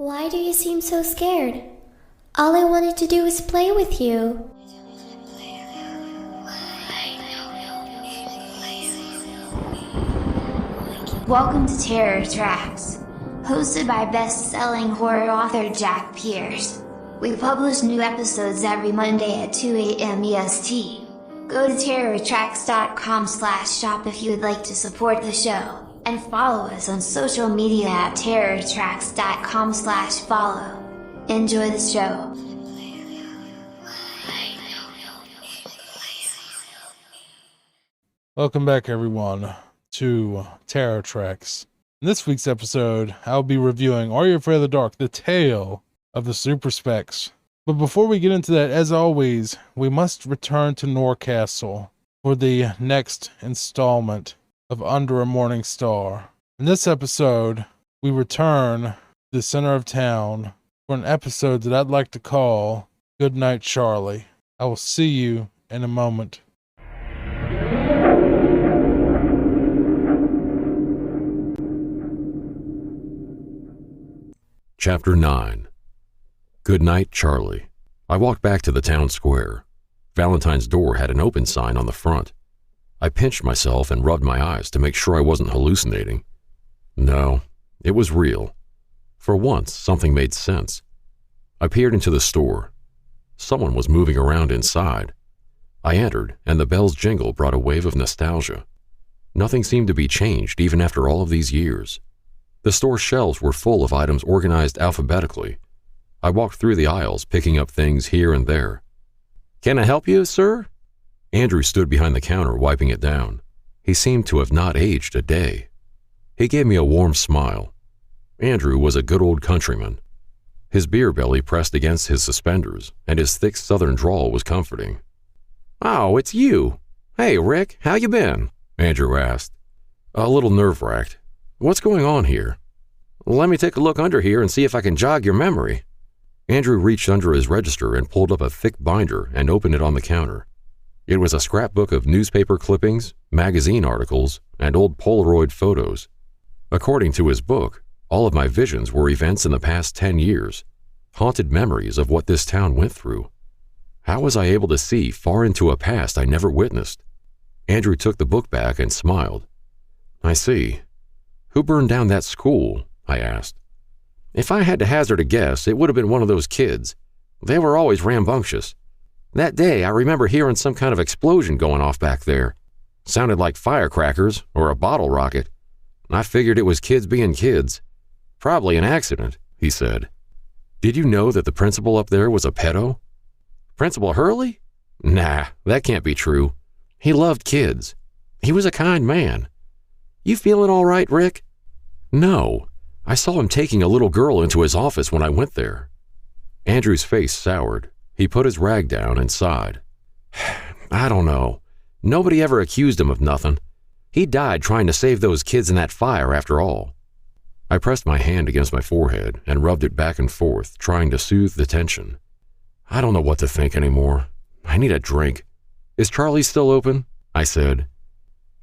Why do you seem so scared? All I wanted to do was play with you. Welcome to Terror Tracks, hosted by best-selling horror author Jack Pierce. We publish new episodes every Monday at 2 a.m. EST. Go to terrortracks.com/shop if you would like to support the show, and follow us on social media at terrortracks.com/follow. Enjoy the show. Welcome back, everyone, to Terror Tracks. In this week's episode, I'll be reviewing Are You Afraid of the Dark? The Tale of the Super Specs. But before we get into that, as always, we must return to Norcastle for the next installment of Under a Morning Star. In this episode, we return to the center of town for an episode that I'd like to call Good Night, Charlie. I will see you in a moment. Chapter 9. Good Night, Charlie. I walked back to the town square. Valentine's door had an open sign on the front. I pinched myself and rubbed my eyes to make sure I wasn't hallucinating. No, it was real. For once, something made sense. I peered into the store. Someone was moving around inside. I entered, and the bell's jingle brought a wave of nostalgia. Nothing seemed to be changed even after all of these years. The store shelves were full of items organized alphabetically. I walked through the aisles, picking up things here and there. "Can I help you, sir?" Andrew stood behind the counter, wiping it down. He seemed to have not aged a day. He gave me a warm smile. Andrew was a good old countryman. His beer belly pressed against his suspenders, and his thick southern drawl was comforting. "Oh, it's you. Hey, Rick, how you been?" Andrew asked. A little nerve-wracked. "What's going on here?" "Let me take a look under here and see if I can jog your memory." Andrew reached under his register and pulled up a thick binder and opened it on the counter. It was a scrapbook of newspaper clippings, magazine articles, and old Polaroid photos. According to his book, all of my visions were events in the past 10 years, haunted memories of what this town went through. How was I able to see far into a past I never witnessed? Andrew took the book back and smiled. "I see. Who burned down that school?" I asked. "If I had to hazard a guess, it would have been one of those kids. They were always rambunctious. That day, I remember hearing some kind of explosion going off back there. Sounded like firecrackers or a bottle rocket. I figured it was kids being kids. Probably an accident," he said. "Did you know that the principal up there was a pedo?" "Principal Hurley? Nah, that can't be true. He loved kids. He was a kind man. You feeling all right, Rick?" "No. I saw him taking a little girl into his office when I went there." Andrew's face soured. He put his rag down and sighed. "I don't know. Nobody ever accused him of nothing. He died trying to save those kids in that fire after all." I pressed my hand against my forehead and rubbed it back and forth, trying to soothe the tension. "I don't know what to think anymore. I need a drink. Is Charlie still open?" I said.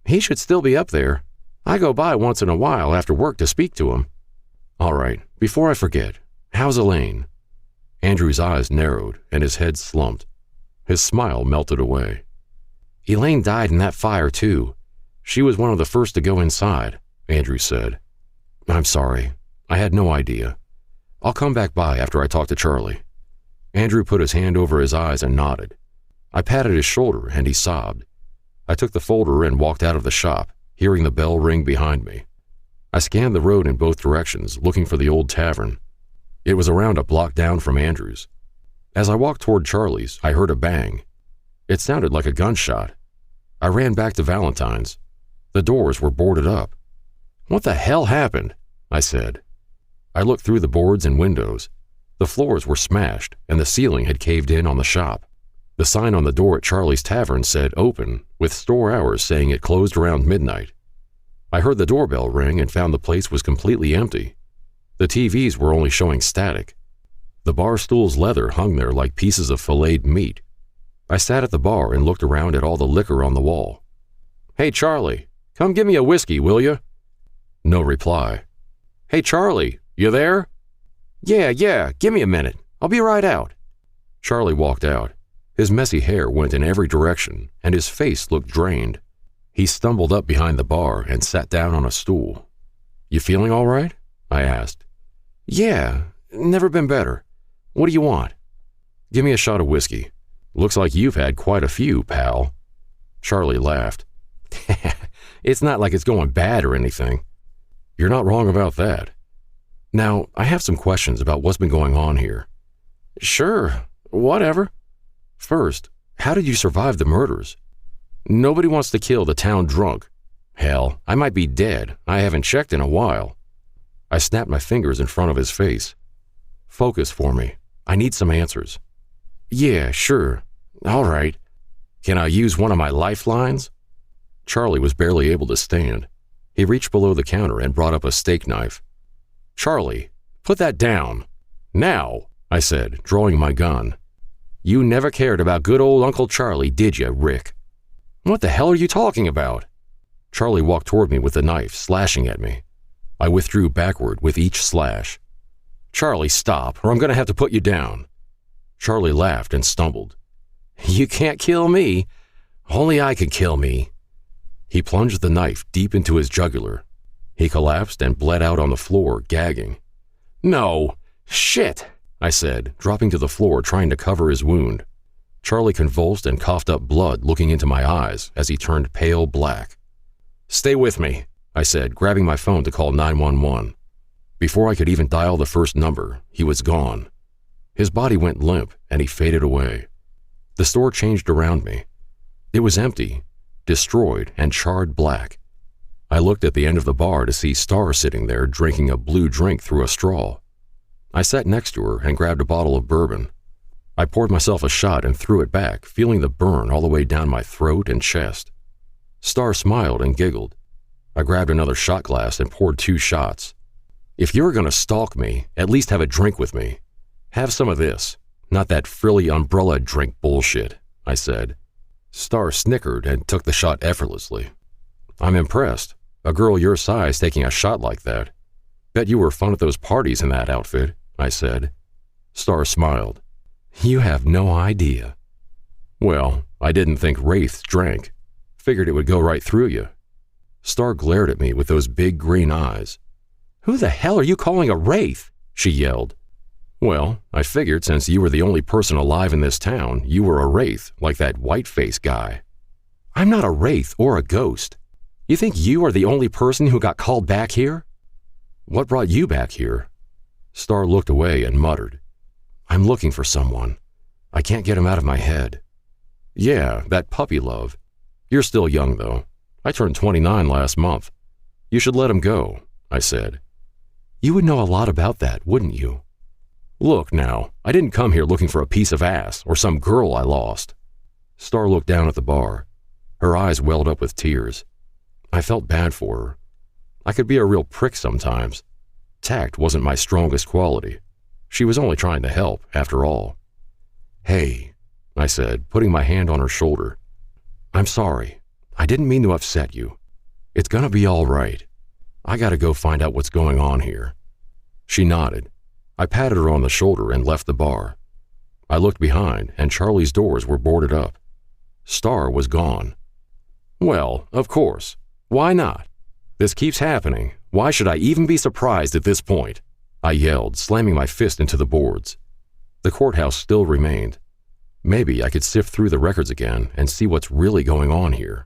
"He should still be up there. I go by once in a while after work to speak to him." "All right, before I forget, how's Elaine?" Andrew's eyes narrowed and his head slumped. His smile melted away. "Elaine died in that fire, too. She was one of the first to go inside," Andrew said. "I'm sorry. I had no idea. I'll come back by after I talk to Charlie." Andrew put his hand over his eyes and nodded. I patted his shoulder and he sobbed. I took the folder and walked out of the shop, hearing the bell ring behind me. I scanned the road in both directions, looking for the old tavern. It was around a block down from Andrew's. As I walked toward Charlie's, I heard a bang. It sounded like a gunshot. I ran back to Valentine's. The doors were boarded up. "What the hell happened?" I said. I looked through the boards and windows. The floors were smashed, and the ceiling had caved in on the shop. The sign on the door at Charlie's Tavern said open, with store hours saying it closed around midnight. I heard the doorbell ring and found the place was completely empty. The TVs were only showing static. The bar stool's leather hung there like pieces of filleted meat. I sat at the bar and looked around at all the liquor on the wall. "Hey, Charlie, come give me a whiskey, will you?" No reply. "Hey, Charlie, you there?" Yeah, give me a minute. I'll be right out. Charlie walked out. His messy hair went in every direction, and his face looked drained. He stumbled up behind the bar and sat down on a stool. You feeling all right? I asked. Yeah, never been better. What do you want? Give me a shot of whiskey. Looks like you've had quite a few, pal. Charlie laughed. It's not like it's going bad or anything. You're not wrong about that. Now, I have some questions about what's been going on here. Sure, whatever. First, how did you survive the murders? Nobody wants to kill the town drunk. Hell, I might be dead. I haven't checked in a while. I snapped my fingers in front of his face. Focus for me. I need some answers. Yeah, sure. All right. Can I use one of my lifelines? Charlie was barely able to stand. He reached below the counter and brought up a steak knife. Charlie, put that down. Now, I said, drawing my gun. You never cared about good old Uncle Charlie, did you, Rick? What the hell are you talking about? Charlie walked toward me with the knife, slashing at me. I withdrew backward with each slash. Charlie, stop, or I'm going to have to put you down. Charlie laughed and stumbled. You can't kill me. Only I can kill me. He plunged the knife deep into his jugular. He collapsed and bled out on the floor, gagging. No, shit, I said, dropping to the floor trying to cover his wound. Charlie convulsed and coughed up blood, looking into my eyes as he turned pale black. Stay with me, I said, grabbing my phone to call 911. Before I could even dial the first number, he was gone. His body went limp and he faded away. The store changed around me. It was empty, destroyed, and charred black. I looked at the end of the bar to see Star sitting there drinking a blue drink through a straw. I sat next to her and grabbed a bottle of bourbon. I poured myself a shot and threw it back, feeling the burn all the way down my throat and chest. Star smiled and giggled. I grabbed another shot glass and poured 2 shots. If you're going to stalk me, at least have a drink with me. Have some of this, not that frilly umbrella drink bullshit, I said. Star snickered and took the shot effortlessly. I'm impressed. A girl your size taking a shot like that. Bet you were fun at those parties in that outfit, I said. Star smiled. You have no idea. Well, I didn't think wraiths drank. Figured it would go right through you. Star glared at me with those big green eyes. Who the hell are you calling a wraith? She yelled. Well, I figured since you were the only person alive in this town, you were a wraith, like that white-faced guy. I'm not a wraith or a ghost. You think you are the only person who got called back here? What brought you back here? Star looked away and muttered. I'm looking for someone. I can't get him out of my head. Yeah, that puppy love. You're still young, though. I turned 29 last month. You should let him go, I said. You would know a lot about that, wouldn't you? Look now, I didn't come here looking for a piece of ass or some girl I lost. Star looked down at the bar. Her eyes welled up with tears. I felt bad for her. I could be a real prick sometimes. Tact wasn't my strongest quality. She was only trying to help, after all. Hey, I said, putting my hand on her shoulder. I'm sorry. I didn't mean to upset you. It's gonna be all right. I gotta go find out what's going on here. She nodded. I patted her on the shoulder and left the bar. I looked behind, and Charlie's doors were boarded up. Star was gone. Well, of course. Why not? This keeps happening. Why should I even be surprised at this point? I yelled, slamming my fist into the boards. The courthouse still remained. Maybe I could sift through the records again and see what's really going on here.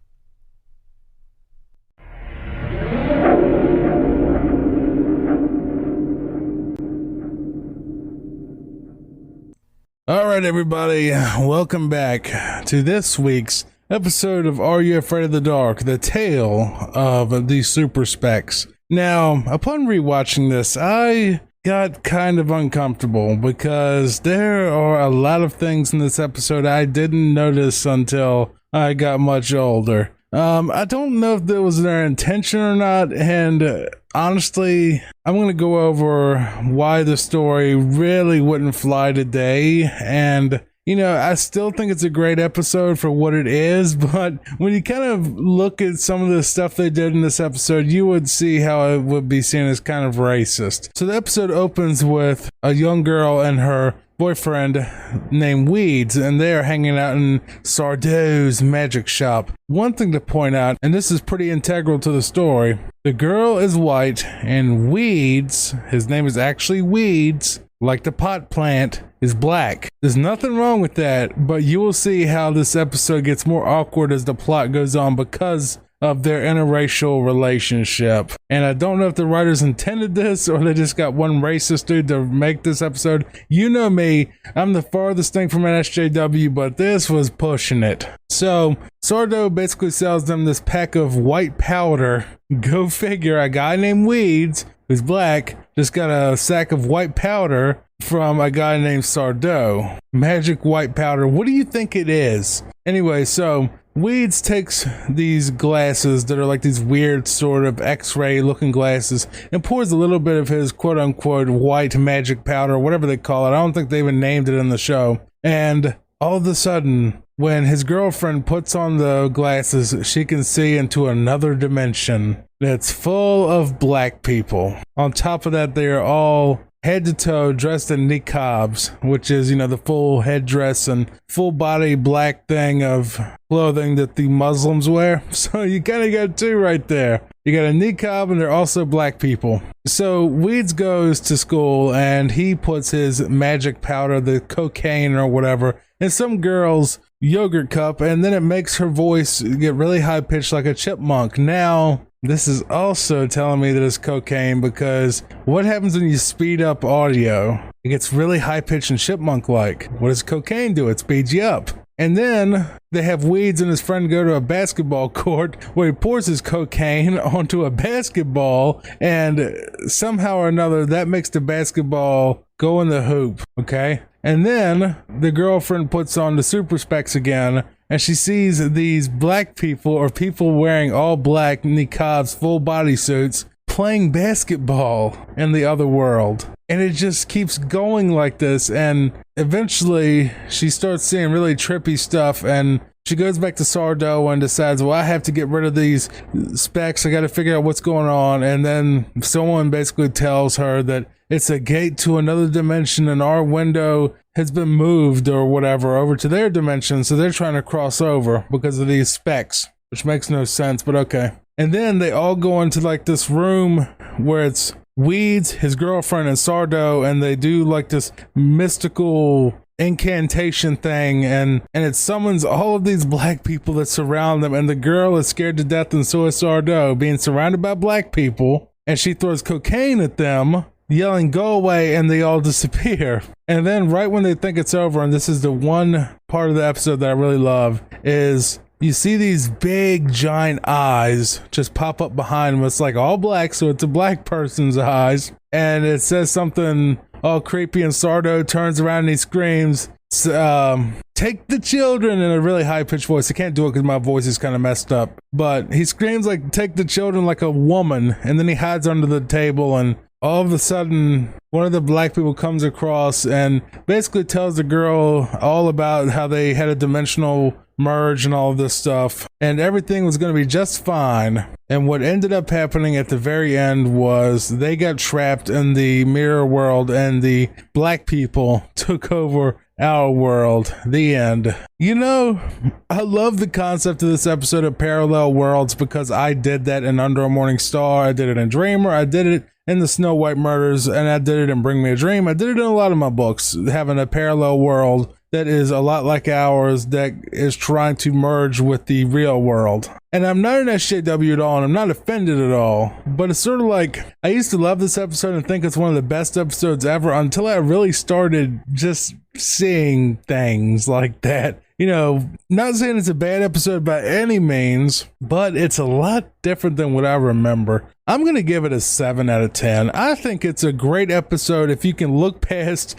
All right, everybody, welcome back to this week's episode of Are You Afraid of the Dark? The Tale of the Super Specs. Now, upon rewatching this, I got kind of uncomfortable because there are a lot of things in this episode I didn't notice until I got much older. I don't know if that was their intention or not, and honestly, I'm going to go over why the story really wouldn't fly today, and I still think it's a great episode for what it is, but when you kind of look at some of the stuff they did in this episode, you would see how it would be seen as kind of racist. So the episode opens with a young girl and her boyfriend named Weeds, and they are hanging out in Sardou's magic shop. One thing to point out, and this is pretty integral to the story, the girl is white and Weeds, his name is actually Weeds, like the pot plant, is black. There's nothing wrong with that, but you will see how this episode gets more awkward as the plot goes on because of their interracial relationship. And I don't know if the writers intended this or they just got one racist dude to make this episode. You know me, I'm the farthest thing from an SJW, but this was pushing it. So Sardou basically sells them this pack of white powder. Go figure, a guy named Weeds, who's black, just got a sack of white powder from a guy named Sardou. Magic white powder. What do you think it is? Anyway, so Weeds takes these glasses that are like these weird sort of x-ray looking glasses and pours a little bit of his quote unquote white magic powder, whatever they call it. I don't think they even named it in the show. And all of a sudden, when his girlfriend puts on the glasses, she can see into another dimension that's full of black people. On top of that, they are all head to toe dressed in niqabs, which is, the full headdress and full body black thing of clothing that the Muslims wear. So you kind of got two right there. You got a niqab and they're also black people. So Weeds goes to school and he puts his magic powder, the cocaine or whatever, in some girl's yogurt cup, and then it makes her voice get really high pitched like a chipmunk. Now, this is also telling me that it's cocaine, because what happens when you speed up audio? It gets really high pitched and chipmunk like. What does cocaine do? It speeds you up. And then they have Weeds and his friend go to a basketball court where he pours his cocaine onto a basketball, and somehow or another that makes the basketball go in the hoop, okay? And then the girlfriend puts on the super specs again, and she sees these black people, or people wearing all black niqabs, full body suits, playing basketball in the other world. And it just keeps going like this, and eventually she starts seeing really trippy stuff, and she goes back to Sardou and decides, well, I have to get rid of these specs, I gotta figure out what's going on. And then someone basically tells her that it's a gate to another dimension and our window has been moved or whatever over to their dimension, so they're trying to cross over because of these specs, which makes no sense, but okay. And then they all go into like this room where it's Weeds, his girlfriend, and Sardou, and they do like this mystical incantation thing, and it summons all of these black people that surround them, and the girl is scared to death, and so is Sardou, being surrounded by black people, and she throws cocaine at them, yelling go away, and they all disappear. And then right when they think it's over, and this is the one part of the episode that I really love, is you see these big giant eyes just pop up behind them. It's like all black, so it's a black person's eyes, and it says something all creepy, and Sardou turns around and he screams, take the children, in a really high-pitched voice. I can't do it because my voice is kind of messed up, but he screams like take the children like a woman, and then he hides under the table, and all of a sudden one of the black people comes across and basically tells the girl all about how they had a dimensional merge and all of this stuff, and everything was going to be just fine. And what ended up happening at the very end was they got trapped in the mirror world, and the black people took over our world. The end. I love the concept of this episode of parallel worlds, because I did that in Under a Morning Star, I did it in Dreamer, I did it in the Snow White Murders, and I did it in Bring Me a Dream. I did it in a lot of my books, having a parallel world that is a lot like ours, that is trying to merge with the real world. And I'm not an SJW at all, and I'm not offended at all, but it's sort of like, I used to love this episode and think it's one of the best episodes ever until I really started just seeing things like that. Not saying it's a bad episode by any means, but it's a lot different than what I remember. I'm going to give it a 7 out of 10. I think it's a great episode if you can look past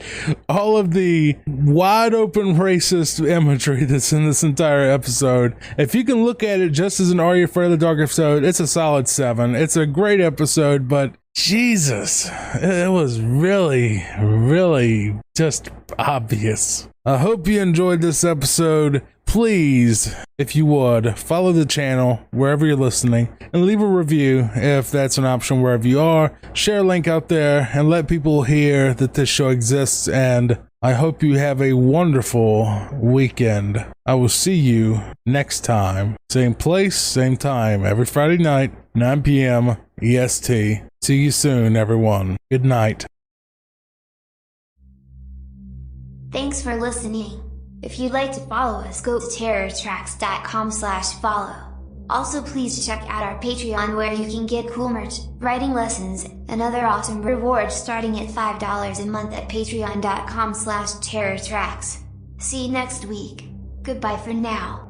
all of the wide open racist imagery that's in this entire episode. If you can look at it just as an Are You Afraid of the Dark episode, it's a solid 7. It's a great episode, but Jesus, it was really, really just obvious. I hope you enjoyed this episode. Please, if you would, follow the channel wherever you're listening and leave a review if that's an option wherever you are. Share a link out there and let people hear that this show exists, and I hope you have a wonderful weekend. I will see you next time. Same place, same time, every Friday night, 9 p.m. EST. See you soon, everyone. Good night. Thanks for listening. If you'd like to follow us, go to terrortracks.com/follow. Also, please check out our Patreon, where you can get cool merch, writing lessons, and other awesome rewards starting at $5 a month at patreon.com/terrortracks. See you next week. Goodbye for now.